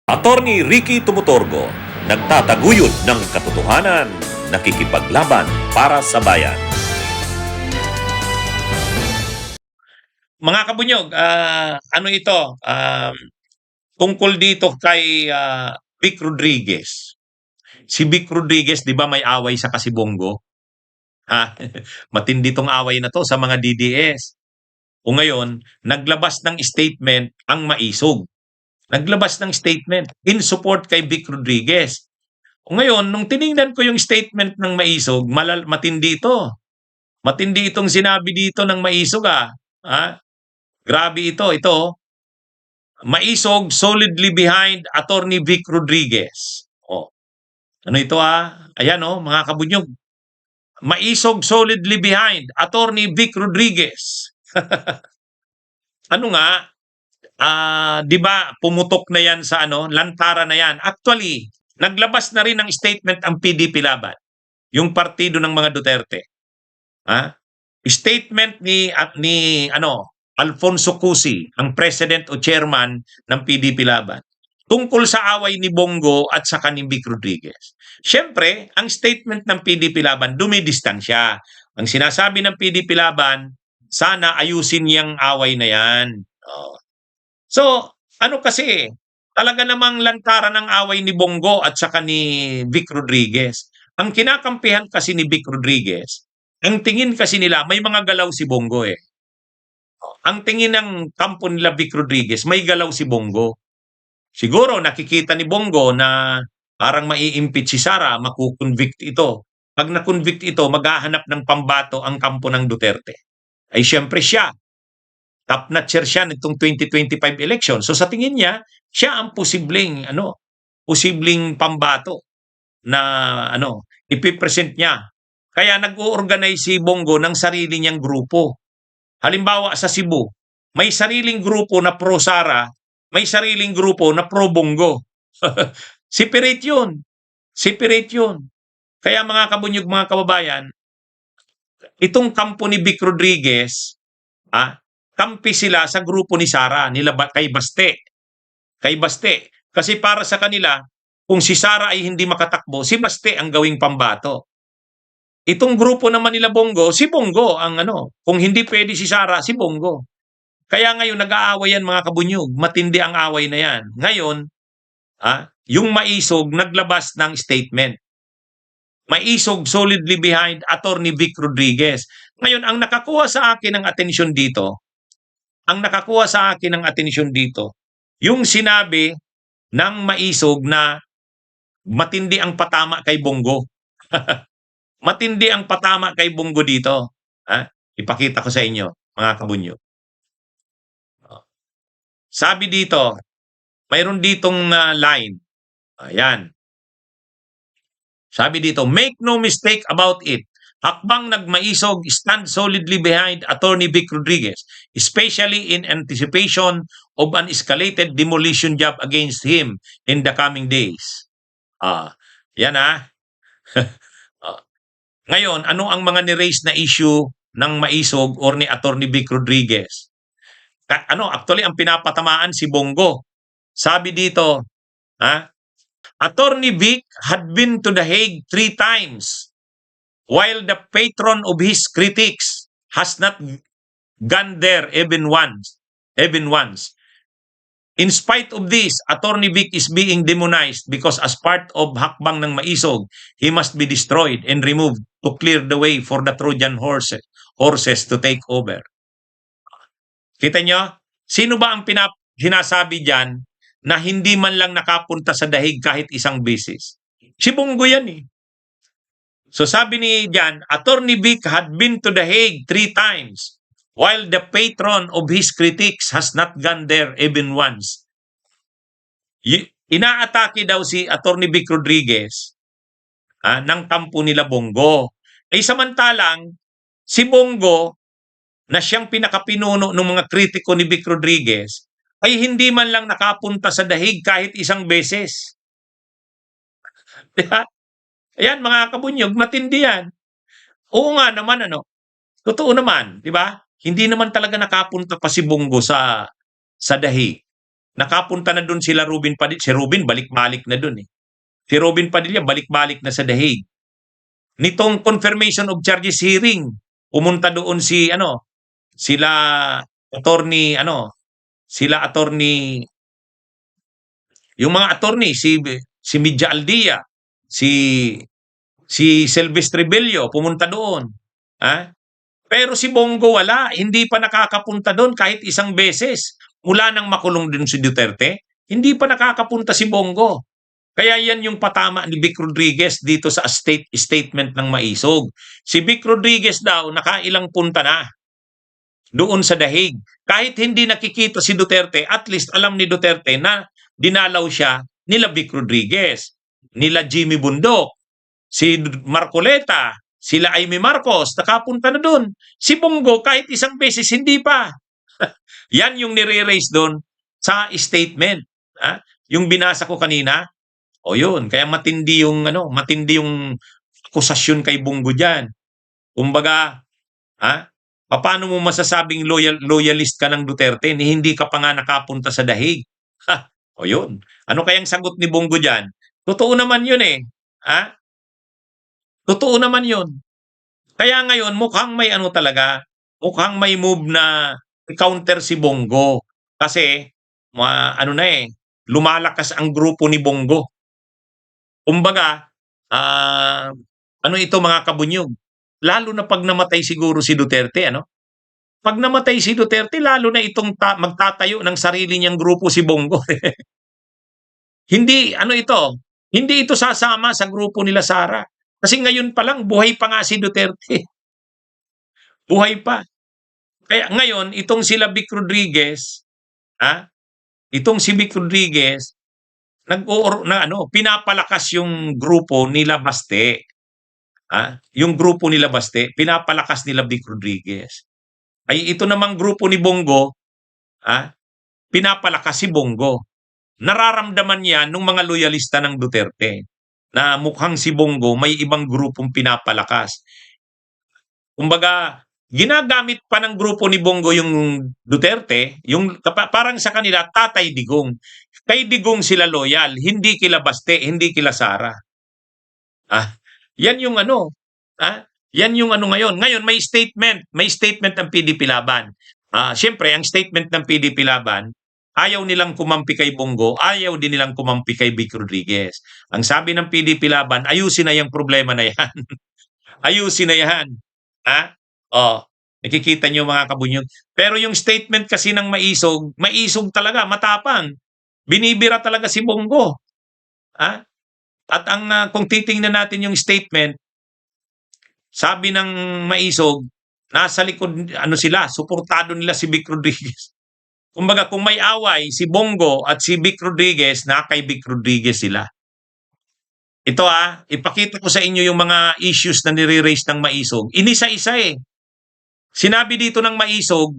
Attorney Ricky Tumutorgo, nagtataguyod ng katotohanan, nakikipaglaban para sa bayan. Mga kabunyog, ano ito? Tungkol dito kay Vic Rodriguez. Si Vic Rodriguez, di ba may away sa Kasibongo? Ha? Matindi tong away na to sa mga DDS. O ngayon, naglabas ng statement ang Maisog. Naglabas ng statement in support kay Vic Rodriguez. O ngayon, nung tiningnan ko yung statement ng Maisog, matindi ito. Matindi itong sinabi dito ng Maisog ha? Grabe ito. Maisog solidly behind Attorney Vic Rodriguez. Oh. Ano ito Ayan mga kabunyog. Maisog solidly behind Attorney Vic Rodriguez. Ano nga? 'Di ba pumutok na 'yan sa lantaran na 'yan. Actually, naglabas na rin ng statement ang PDP Laban, yung partido ng mga Duterte. Statement ni Alfonso Cusi, ang president o chairman ng PDP Laban, tungkol sa away ni Bongo at saka ni Vic Rodriguez. Siyempre, ang statement ng PDP Laban, dumidistansya. Ang sinasabi ng PDP Laban, sana ayusin niyang away na yan. So, kasi, talaga namang lantaran ng away ni Bongo at saka ni Vic Rodriguez. Ang kinakampihan kasi ni Vic Rodriguez, ang tingin kasi nila, may mga galaw si Bongo Ang tingin ng kampo nila Vic Rodriguez, may galaw si Bongo. Siguro nakikita ni Bongo na parang mai-impeach si Sara, makukonvict ito. Pag na-convict ito, maghahanap ng pambato ang kampo ng Duterte. Ay siyempre siya. Top notcher siya nitong 2025 election. So sa tingin niya, siya ang posibleng pambato na ipipresent niya. Kaya nag-o-organize si Bongo ng sarili niyang grupo. Halimbawa sa Cebu, may sariling grupo na pro Sara, may sariling grupo na pro Bongo. Separate yun. Kaya mga kabunyog, mga kababayan, itong kampo ni Vic Rodriguez, kampi sila sa grupo ni Sara, kay Baste. Kasi para sa kanila, kung si Sara ay hindi makatakbo, si Baste ang gawing pambato. Itong grupo naman nila Bongo, si Bongo ang kung hindi pwede si Sara, si Bongo. Kaya ngayon nag-aaway yan mga kabunyog, matindi ang away na yan. Ngayon, yung Maisog naglabas ng statement. Maisog solidly behind Attorney Vic Rodriguez. Ngayon, ang nakakuha sa akin ng atensyon dito, yung sinabi ng Maisog na matindi ang patama kay Bongo. Matindi ang patama kay Bongo dito. Ipakita ko sa inyo, mga kabunyo. Sabi dito, mayroon ditong line. Ayan. Sabi dito, make no mistake about it. Hakbang nagmaisog stand solidly behind Attorney Vic Rodriguez, especially in anticipation of an escalated demolition job against him in the coming days. Yan Ngayon, ano ang mga ni-raise na issue ng Maisog or ni Attorney Vic Rodriguez? Actually, ang pinapatamaan si Bongo. Sabi dito, Attorney Vic had been to The Hague 3 times, while the patron of his critics has not gone there even once. In spite of this, Attorney Vic is being demonized because as part of hakbang ng Maisog, he must be destroyed and removed to clear the way for the Trojan horses to take over. Kita nyo? Sino ba ang sinasabi dyan na hindi man lang nakapunta sa dahig kahit isang beses? Si Bongo yan So sabi ni Jan, Attorney Vic had been to The Hague 3 times, while the patron of his critics has not gone there even once. Inaatake daw si Attorney Vic Rodriguez ng kampo nila Bongo. Samantalang, si Bongo, na siyang pinakapinuno ng mga kritiko ni Vic Rodriguez, ay hindi man lang nakapunta sa dahig kahit isang beses. Diba? Ayan mga kabunyog, matindi yan. Oo nga naman totoo naman, di ba? Hindi naman talaga nakapunta pa si Bongo sa dahig. nakapunta na dun sila Ruben Padilla. Si Ruben balik-balik na dun eh. Si Ruben Padilla balik-balik na sa The Hague. Nitong confirmation of charges hearing, pumunta doon si sila attorney, yung mga attorney, si Midja Aldia, si Silvestre Bello, pumunta doon. Ha? Pero si Bongo wala, hindi pa nakakapunta doon kahit isang beses. Mula nang makulong din si Duterte, hindi pa nakakapunta si Bongo. Kaya yan yung patama ni Vic Rodriguez dito sa statement ng Maisog. Si Vic Rodriguez daw nakailang punta na doon sa The Hague. Kahit hindi nakikita si Duterte, at least alam ni Duterte na dinalaw siya nila Vic Rodriguez, nila Jimmy Bundok, si Marcoleta, sila Amy Marcos, nakapunta na doon. Si Bongo kahit isang beses hindi pa. Yan yung nire-raise doon sa statement. Yung binasa ko kanina, o yun, kaya matindi yung akusasyon kay Bongo diyan. Kumbaga, paano mo masasabing loyalist ka ng Duterte ni hindi ka pa nga nakapunta sa The Hague? O yun. Ano kayang sagot ni Bongo diyan? Totoo naman yun eh. Totoo naman yun. Kaya ngayon, mukhang may mukhang may move na counter si Bongo. Kasi, lumalakas ang grupo ni Bongo. Kumbaga, ito mga kabunyog, lalo na pag namatay siguro si Duterte, Pag namatay si Duterte, lalo na itong magtatayo ng sarili niyang grupo si Bongo. Hindi ito sasama sa grupo nila Sara. Kasi ngayon pa lang, buhay pa nga si Duterte. Buhay pa. Kaya ngayon, itong sila Vic Rodriguez, si Vic Rodriguez, pinapalakas yung grupo nila Baste. Yung grupo nila Baste, pinapalakas nila Vic Rodriguez. Ay ito namang grupo ni Bongo, pinapalakas si Bongo. Nararamdaman niya nung mga loyalista ng Duterte na mukhang si Bongo may ibang grupong pinapalakas. Kumbaga, ginagamit pa ng grupo ni Bongo yung Duterte, parang sa kanila, Tatay Digong. Kay Digong sila loyal, hindi kila Baste, hindi kila Sara. Yan yung yan yung ngayon. Ngayon, may statement ng PDP Laban. Siyempre, ang statement ng PDP Laban, ayaw nilang kumampi kay Bongo, ayaw din nilang kumampi kay Vic Rodriguez. Ang sabi ng PDP Laban, ayusin na yung problema na yan. Ayusin na yan. Nakikita nyo mga kabunyog. Pero yung statement kasi ng Maisog talaga, matapang. Binibira talaga si Bongo. At kung titingnan natin yung statement, sabi ng Maisog, nasa likod, suportado nila si Vic Rodriguez. Kumbaga, kung may away, si Bongo at si Vic Rodriguez, kay Vic Rodriguez sila. Ito ipakita ko sa inyo yung mga issues na nire-raise ng Maisog. Inisa-isa eh. Sinabi dito ng Maisog,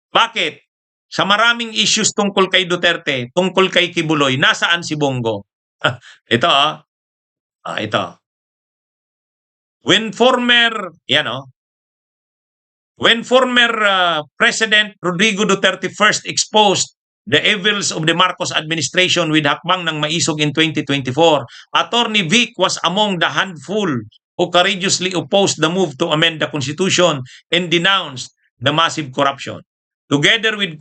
bakit? Sa maraming issues tungkol kay Duterte, tungkol kay Kibuloy, nasaan si Bongo? Ito ito. When former President Rodrigo Duterte first exposed the evils of the Marcos administration with hakbang ng Maisog in 2024, Attorney Vic was among the handful who courageously opposed the move to amend the Constitution and denounced the massive corruption. Together with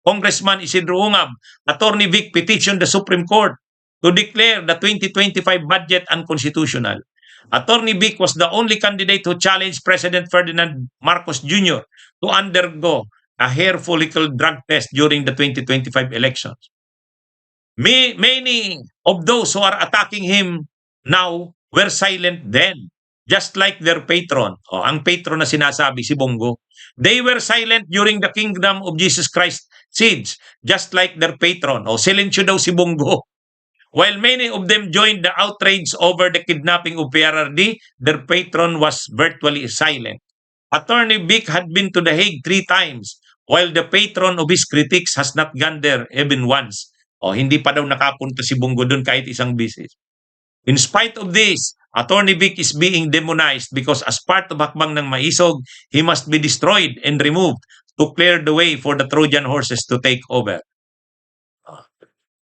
Congressman Isidro Ungab, Attorney Vic petitioned the Supreme Court to declare the 2025 budget unconstitutional. Attorney Vic was the only candidate who challenged President Ferdinand Marcos Jr. to undergo a hair follicle drug test during the 2025 elections. Many of those who are attacking him now were silent then, just like their patron. Ang patron na sinasabi, si Bongo. They were silent during the Kingdom of Jesus Christ siege, just like their patron. Silensyo daw si Bongo. While many of them joined the outrage over the kidnapping of PRRD, their patron was virtually silent. Attorney Vic had been to The Hague 3 times, while the patron of his critics has not gone there even once. Hindi pa daw nakapunta si Bongo doon kahit isang bisis. In spite of this, Attorney Vic is being demonized because as part of hakbang ng Maisog, he must be destroyed and removed to clear the way for the Trojan horses to take over.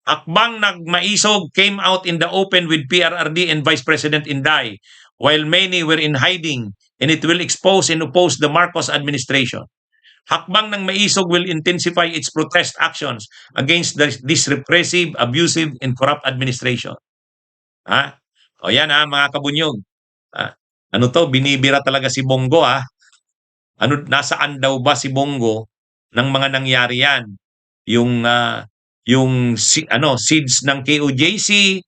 Akbang nagmaisog came out in the open with PRRD and Vice President Inday, while many were in hiding, and it will expose and oppose the Marcos administration. Hakbang ng Maisog will intensify its protest actions against this repressive, abusive, and corrupt administration. Ha? O yan ha, mga kabunyog. Ano to, binibira talaga si Bongo ha. Ano, nasaan daw ba si Bongo ng mga nangyari yan? Yung seeds ng KOJC,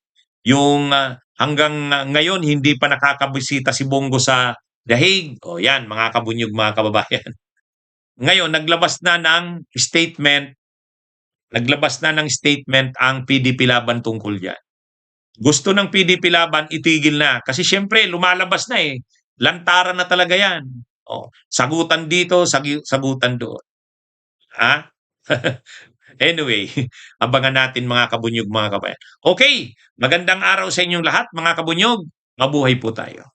yung hanggang ngayon hindi pa nakakabisita si Bongo sa The Hague. O yan, mga kabunyog, mga kababayan. Ngayon, naglabas na ng statement ang PDP Laban tungkol diyan. Gusto ng PDP Laban itigil na kasi syempre lumalabas na eh. Lantaran na talaga 'yan. Oh, sagutan dito, sagutan doon. Ha? Anyway, abangan natin mga kabunyog, mga kabayan. Okay, magandang araw sa inyong lahat mga kabunyog. Mabuhay po tayo.